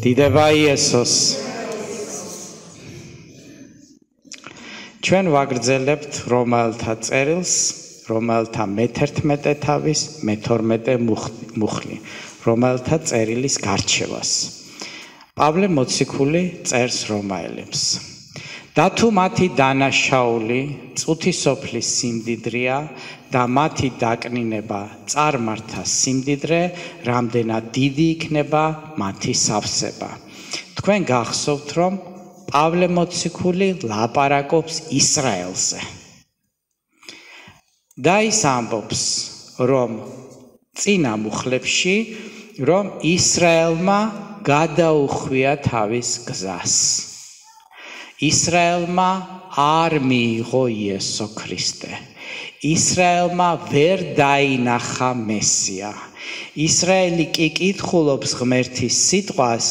დიდება იესოს. ჩვენ ვაგრძელებთ რომაელთა წერილს, რომაელთა მე-11 თავის, მე-12 მუხლი, რომაელთა წერილის გარჩევას. პავლე მოციქული წერს რომაელებს. და თუ მათი დანაშაული წუთისოფლის სიმდიდრეა და მათი დაკნინება წარმართა სიმდიდრე, რამდენად დიდი იქნება მათი სავსება. თქვენ გახსოვთ, რომ პავლე მოციქული ლაპარაკობს ისრაელზე. და ის ამბობს, რომ წინა მუხლებში, რომ ისრაელმა გადაუხვია თავის გზას. ისრაელმა არ მიიღო იესო ქრისტე. ისრაელმა ვერ დაინახა მესია. ისრაელი კი კითხულობს ღმერთის სიტყვას,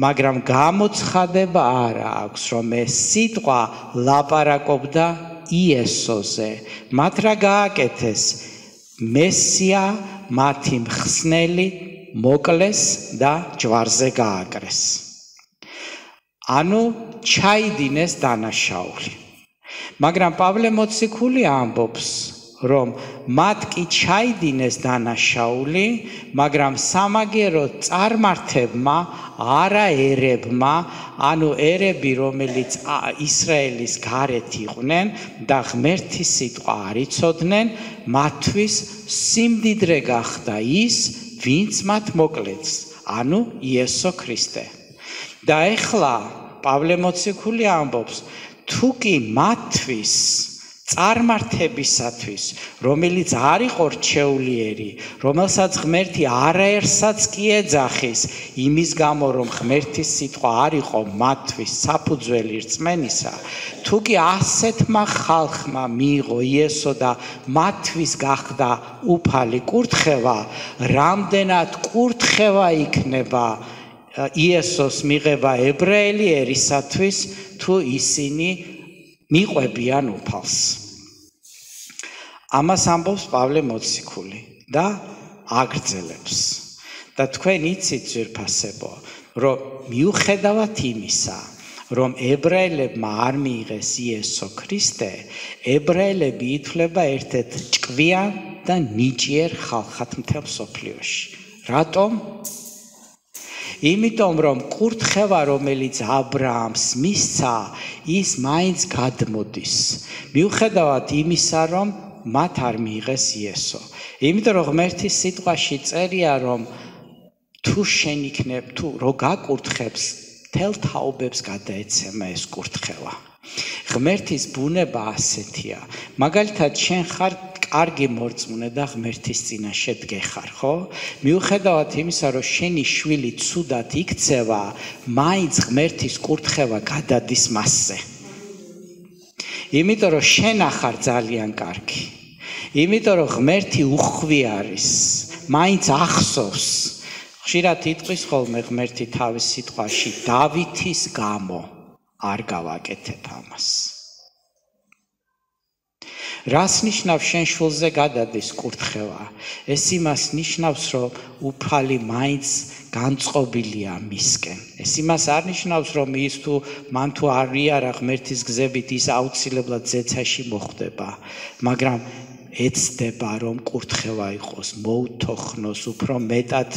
მაგრამ გამოცხადება არ აქვს, რომ ეს სიტყვა ლაპარაკობდა იესოზე. მათ რა გააკეთეს? მესია მათი მხსნელი მოკლეს და ჯვარზე გააკრეს. ანუ ჩაიდინეს დანაშაული. მაგრამ პავლე მოციქული ამბობს, რომ მათ კი ჩაიდინეს დანაშაული, მაგრამ სამაგერო წარმართებმა, არა ერებმა, ანუ ერები, რომელიც ისრაელის გარეთ იყვნენ და ღმერთის სიტყვა არ იცოდნენ, მათთვის სიმდიდრე გახდა ის, ვინც მათ მოკლეს, ანუ იესო ქრისტე. და ეხლა პავლე მოციქული ამბობს, თუ კი მათთვის წარმართებისათვის, რომელიც არ იყო რჩეულიერი, რომელსაც ღმერთი არაერთსაც კი ეძახის, იმის გამო, რომ ღმერთის სიტყვა არ იყო მათთვის საფუძველი რწმენისა, თუ კი ასეთმა ხალხმა მიიღო იესო და მათთვის გახდა უფალი კურთხევა, რამდენად კურთხევა იქნება იესოს მიღება ებრაელი ერისათვის, თუ ისინი მიყვებიან უფალს. ამას ამბობს პავლე მოციქული და აგრძელებს. და თქვენ იცით, ძვირფასებო, რომ მიუხედავად იმისა, რომ ებრაელებმა არ მიიღეს იესო ქრისტე, ებრაელები ითვლება ერთ-ერთ ჭკვიან და ნიჭიერ ხალხად მთელ მსოფლიოში. რატომ? იმიტომ, რომ კურთხევა, რომელიც აბრაამს მისცა, ის მაინც გადმოდის. მიუხედავად იმისა, რომ მათ არ მიიღეს იესო. იმიტომ, რომ ღმერთის სიტყვაში წერია, რომ თუ შენ იქნებ, თუ რო გაკურთხებს, მთელ თაობებს გადაეცემა ეს კურთხევა. ღმერთის ბუნება ასეთია. მაგალითად, შენ ხარ კარგი მორწმუნე და ღმერთის წინაშე დგეხარ, ხო? მიუხედავად იმისა, რომ შენი შვილი ცუდად იქცევა, მაინც ღმერთის კურთხევა გადადის მასზე. იმიტომ, რომ შენ ახარ ძალიან კარგი. იმიტომ, რომ ღმერთი უხვი არის, მაინც ახსოვს. ხშირად იტყვის ხოლმე ღმერთი თავის სიტყვაში, დავითის გამო არ გავაკეთებ ამას. რას ნიშნავს შენ შვილზე გადადის კურთხევა? ეს იმას ნიშნავს, რომ უფალი მაინც განწყობილია მისკენ. ეს იმას არ ნიშნავს, რომ ის თუ მან თუ არ იარა ღმერთის გზებით, ის აუცილებლად ზეცაში მოხვდება, მაგრამ ეცდება, რომ კურთხევა იყოს, მოუთოხნოს, უფრო მეტად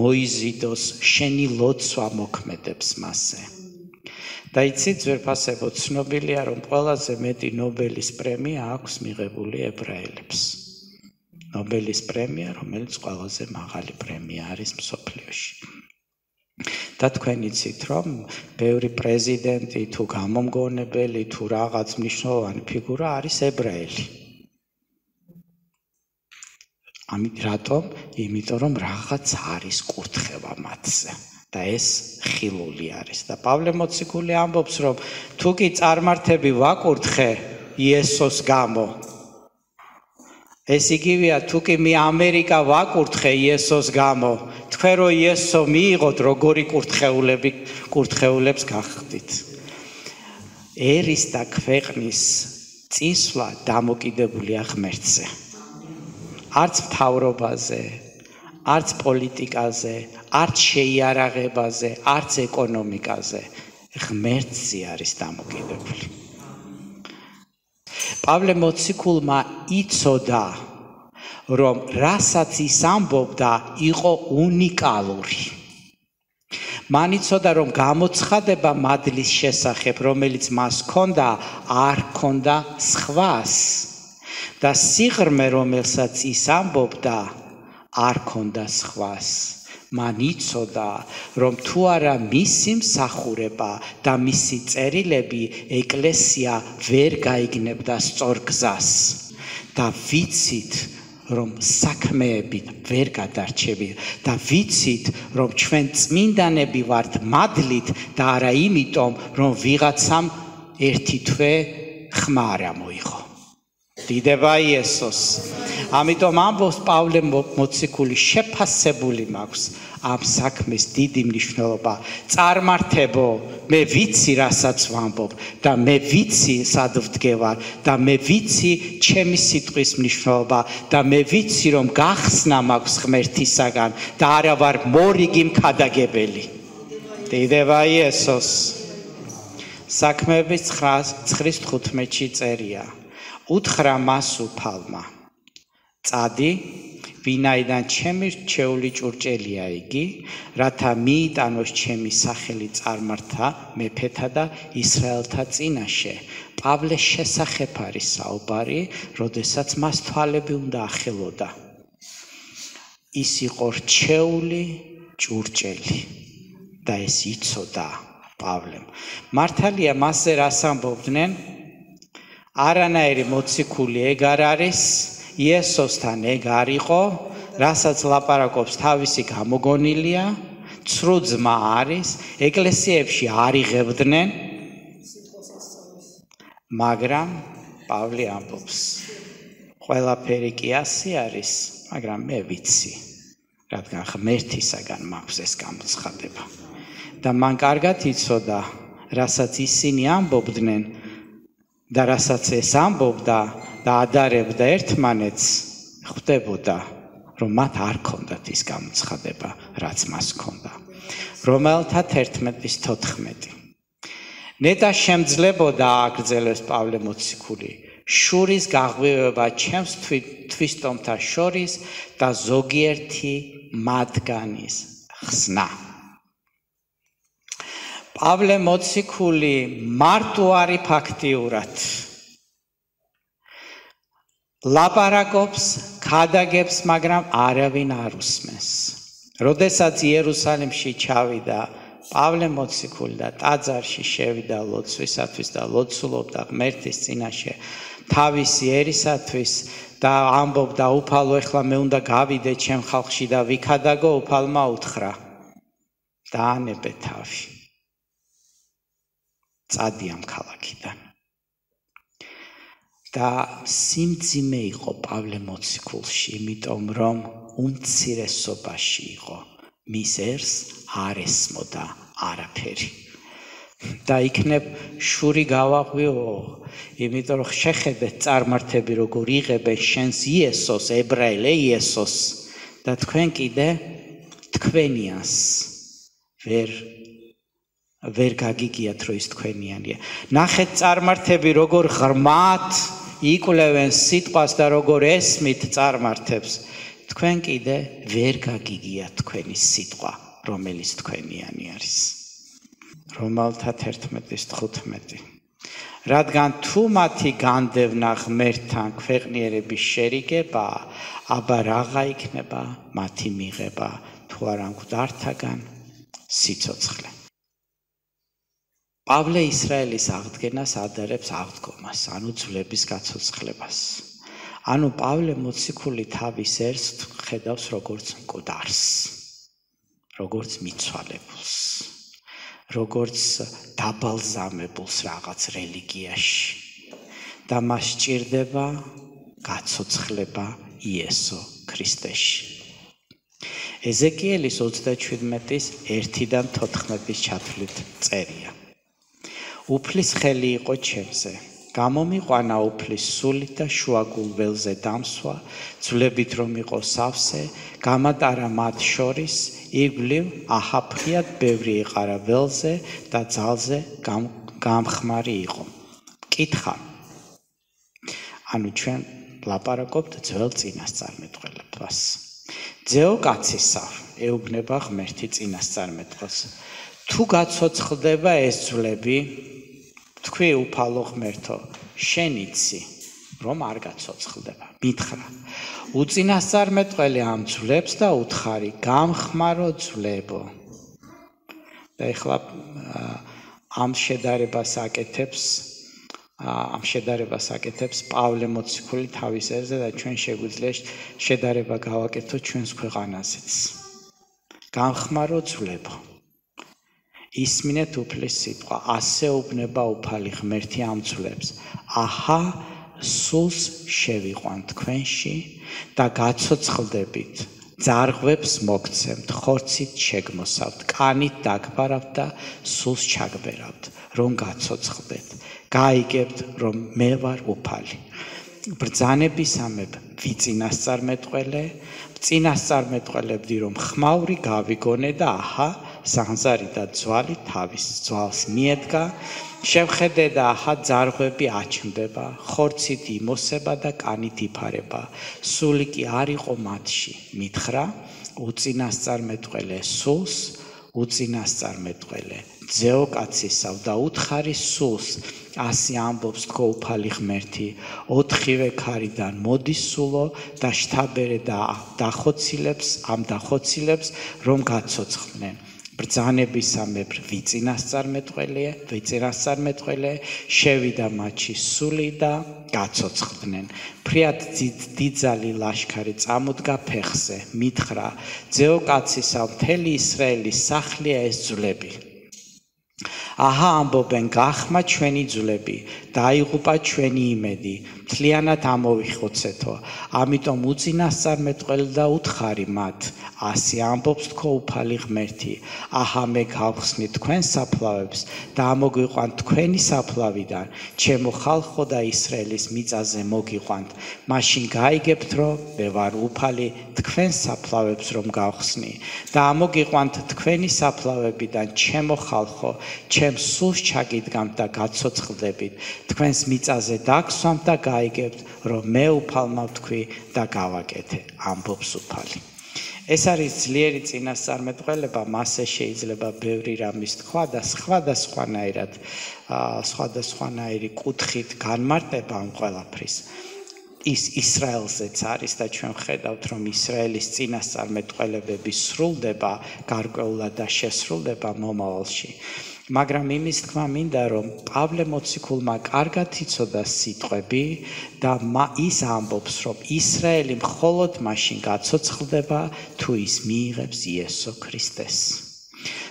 მოიზიდოს, შენი ლოცვა მოქმედებს მასზე. და იცით, ძვირფასებო, ცნობილია, რომ ყველაზე მეტი ნობელის პრემია აქვს მიღებული ებრაელებს. ნობელის პრემია, რომელიც ყველაზე მაღალი პრემია არის მსოფლიოში. და თქვენ იცით, რომ ბევრი პრეზიდენტი თუ გამომგონებელი თუ რაღაც მნიშვნელოვანი ფიგურა არის ებრაელი. რატომ? იმიტომ, რომ რაღაც არის კურთხევა მათზე. და ეს ხილული არის. და პავლე მოციქული ამბობს, რომ თუ კი წარმართები ვაკურთხე იესოს გამო, ეს იგივეა, თუ კი მე ამერიკა ვაკურთხე იესოს გამო, თქვენ რო იესო მიიღოთ, როგორი კურთხეულებს გახდით. ერის და ქვეყნის წინსვლა დამოკიდებულია ღმერთზე. არც მთავრობაზე, არც პოლიტიკაზე, არც შეიარაღებაზე, არც ეკონომიკაზე. ღმერთზე არის დამოკიდებული. პავლე მოციქულმა იცოდა, რომ რასაც ის ამბობდა, იყო უნიკალური. მან იცოდა, რომ გამოცხადება მადლის შესახებ, რომელიც მას ჰქონდა, არ ჰქონდა სხვას. და სიღრმე, რომელსაც ის ამბობდა, არ ჰქონდა სხვას. მან იცოდა, რომ თუ არა მისი მსახურება და მისი წერილები ეკლესია ვერ გაიგნებდა სწორ გზას. და ვიცით, რომ საქმეები ვერ გადარჩებით და ვიცით, რომ ჩვენ წმინდანები ვართ მადლით და არა იმიტომ, რომ ვიღაცამ ერთი თვე ხმა არ მოიღო. დიდება იესოს. ამიტომ ამბობს პავლე მოციქული, შეფასებული მაქვს ამ საქმის დიდი მნიშვნელობა. წარმართებო, მე ვიცი, რასაც ვამბობ და მე ვიცი, სად ვდგევარ და მე ვიცი ჩემი სიტყვის მნიშვნელობა და მე ვიცი, რომ გახსნა მაქვს ღმერთისაგან და არა ვარ მორიგი მქადაგებელი. დიდება იესოს. საქმეების 9:15-ში წერია. უთხრა მას უფალმა. წადი, ვინაიდან ჩემი რჩეული ჭურჭელია იგი, რათა მიიტანოს ჩემი სახელი წარმართა მეფეთა და ისრაელთა წინაშე. პავლეს შესახებ არის საუბარი, როდესაც მას თვალები უნდა ახელოდა. ის იყო რჩეული ჭურჭელი და ეს იცოდა პავლემ. მართალია მასზე რას ამბობდნენ? არანაირი მოციქული ეგ არ არის, იესოსთან ეგ არ იყო, რასაც ლაპარაკობს თავისი გამოგონილია, ცრუ ძმა არის, ეკლესიებში არ იღებდნენ, მაგრამ პავლე ამბობს, ყველაფერი კი ასე არის, მაგრამ მე ვიცი, რადგან ღმერთისაგან მაქვს ეს გამოცხადება. და მან კარგად იცოდა, რასაც ისინი ამბობდნენ და რასაც ეს ამბობდა და ადარებდა ერთმანეთს, ხვდებოდა, რომ მათ არ ქონდათ ის გამოცხადება, რაც მას ქონდა. რომელთა 11:14. ნეტა შემძლებოდა აგრძელებს პავლე მოციქული, შურის გაღვივება ჩემს თვისტომთა შორის და ზოგიერთი მათგანის ხსნა. პავლე მოციქული მარტო არის ფაქტიურად. ლაპარაკობს, ქადაგებს, მაგრამ არავინ არ უსმენს. როდესაც იერუსალიმში ჩავიდა პავლე მოციქული და ტაძარში შევიდა ლოცვისათვის და ლოცულობდა ღმერთის წინაშე თავისი ერისათვის და ამბობდა, უფალო, ეხლა მე უნდა გავიდე ჩემ ხალხში და ვიქადაგო, უფალმა უთხრა, დაანებე თავი. წადი ამ ქალაქიდან. და სიმძიმე იყო პავლე მოციქულში, იმიტომ რომ უმცირესობაში იყო, მის ერს არ ესმოდა არაფერი. და იქნებ შური გავაღვიო, იმიტომ რომ შეხედეთ წარმართები როგორ იღებენ შენს იესოს, ებრაელ იესოს და თქვენ კიდე თქვენიანს ვერ გაგიგიათ, რომ ის თქვენიანია. ნახეთ წარმართები როგორ ღრმად იკვლევენ სიტყვას და როგორ ესმით წარმართებს. თქვენ კიდე ვერ გაგიგიათ თქვენი სიტყვა, რომელიც თქვენიანი არის. რომელთა 11:15. რადგან თუ მათი განდევნა ღმერთთან ქვეყნიერების შერიგება, აბა რაღა იქნება მათი მიღება, თუ არა მკვდართაგან სიცოცხლე. პავლე ისრაელის აღდგენას ადარებს აღდგომას, ანუ ძვლების გაცოცხლებას. ანუ პავლე მოციქული თავის ერს ხედავს როგორც მკვდარს, როგორც მიცვალებულს, როგორც დაბალზამებულს რაღაც რელიგიაში. და მას სჭირდება გაცოცხლება იესო ქრისტეში. ეზეკიელის 37:1-14 ჩათვლით წერია. უფლის ხელი იყო ჩემზე, გამომიყვანა უფლის სულით და შუაგულ ველზე დამსვა, ძვლებით რომ იყო სავსე, გამატარა მათ შორის, იგვლივ აჰაფრიად ბევრი ეყარა ველზე და ძალზე გამხმარი იყო. კითხა. ანუ ჩვენ ლაპარაკობთ ძველ წინასწარმეტყველებას. ძეო კაცისავ, ეუბნება ღმერთი წინასწარმეტყველს. თუ გაცოცხლდება ეს ძვლები, თქვი უფალო ღმერთო, შენ იცი, რომ არ გაცოცხლდება. მითხრა. უწინასწარმეტყველი ამ ძვლებს და უთხარი, გამხმარო ძვლებო. და ეხლა ამ შედარებას აკეთებს პავლე მოციქული თავის ერზე და ჩვენ შეგვიძლია შედარება გავაკეთოთ ჩვენს ქვეყანაზეც. გამხმარო ძვლებო. ისმინეთ უფლის სიტყვა, ასე უბნება უფალი ღმერთი ამ ძვლებს. აჰა, სულს შევიყვან თქვენში და გაცოცხლდებით. ძარღვებს მოგცემთ, ხორცით შეგმოსავთ, კანით დაგბარავთ და სულს ჩაგბერავთ, რომ გაცოცხლდეთ. გაიგებთ, რომ მე ვარ უფალი. ბრძანებისამებ ვიწინასწარმეტყველე, წინასწარმეტყველებდი, რომ ხმაური გავიგონე და აჰა, სანზარი და ძვალი თავის ძვალს მიედგა, შევხედე და აჰა ძარღვები აჩნდება, ხორცით იმოსება და კანით იფარება, სული კი არ იყო მათში. მითხრა, უწინასწარმეტყველე სულს, უწინასწარმეტყველე ძეო კაცისავ და უთხარი სულს, ასე ამბობს თქო უფალი ღმერთი, 4-ვე ქარიდან მოდის სულო და შთაბერე და დახოცილებს, რომ გაცოცხლდნენ. ბრძანებისამებრ ვიწინასწარმეტყველე, შევიდა მათში სული და გაცოცხლდნენ. ფრიად დიდძალი ლაშქარი წამოდგა ფეხზე, მითხრა, ძეო კაცისავ, მთელი ისრაელის სახლია ეს ძვლები. აჰა ამბობენ, გახმა ჩვენი ძვლები, დაიღუპა ჩვენი იმედი, მთლიანად ამოვიხოცეთო, ამიტომ უწინასწარმეტყველე და უთხარი მათ, ასე ამბობს თქო უფალი ღმერთი, აჰა მე გავხსნი თქვენ საფლავებს და ამოგვიყვანთ თქვენი საფლავიდან, ჩემო ხალხო და ისრაელის მიწაზე მოგიყვანთ, მაშინ გაიგებთ, რომ მე ვარ უფალი თქვენ საფლავებს რომ გავხსნი და ამოგიყვანთ თქვენი საფლავებიდან, ჩემო ხალხო, ჩემს სულს ჩაგიდგამთ და გაცოცხლდებით, თქვენს მიწაზე დაგსვამთ და გაიგებთ, რომ მე უფალმა ვთქვი და გავაკეთე, ამბობს უფალი. ეს არის ძლიერი წინასწარმეტყველება, მასზე შეიძლება ბევრი რამის თქვა და სხვადასხვანაირი კუთხით განმარტება ამ ყველაფრის. ის ისრაელზეც არის და ჩვენ ხედავთ, რომ ისრაელის წინასწარმეტყველებები სრულდება გარკვეულად და შესრულდება მომავალში. მაგრამ იმის თქმა მინდა, რომ პავლე მოციქულმა კარგად იცოდა სიტყვები და ის ამბობს, რომ ისრაელი მხოლოდ მაშინ გაცოცხლდება, თუ ის მიიღებს იესო ქრისტეს.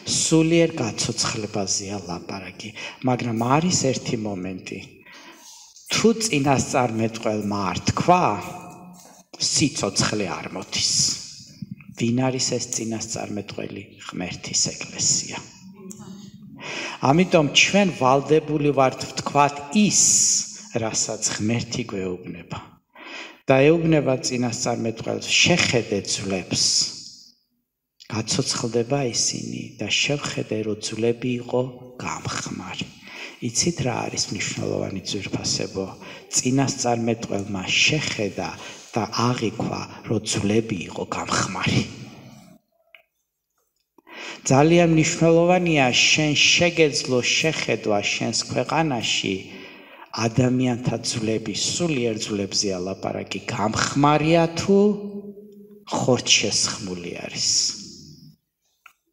სულიერ გაცოცხლებაზეა ლაპარაკი, მაგრამ არის ერთი მომენტი. თუ წინასწარმეტყველმა არ თქვა, სიცოცხლე არ მოდის. ვინ არის ეს წინასწარმეტყველი? ღმერთის ეკლესია. ამიტომ ჩვენ ვალდებული ვართ ვთქვათ ის, რასაც ღმერთი გვეუბნება. და ეუბნება წინასწარმეტყველს, შეხედე ძვლებს. გაცოცხლდება ისინი და შევხედე, რომ ძვლები იყო გამხმარი. იცით რა არის მნიშვნელოვანი ძვირფასებო? წინასწარმეტყველმა შეხედა და აღიქვა, რომ ძვლები იყო გამხმარი. ძალიან მნიშვნელოვანია შენ შეგეძლო შეხედვა შენს ქვეყანაში ადამიანთა ძვლები, სულიერ ძვლებზეა ლაპარაკი, გამხმარია თუ ხორცშესხმული არის.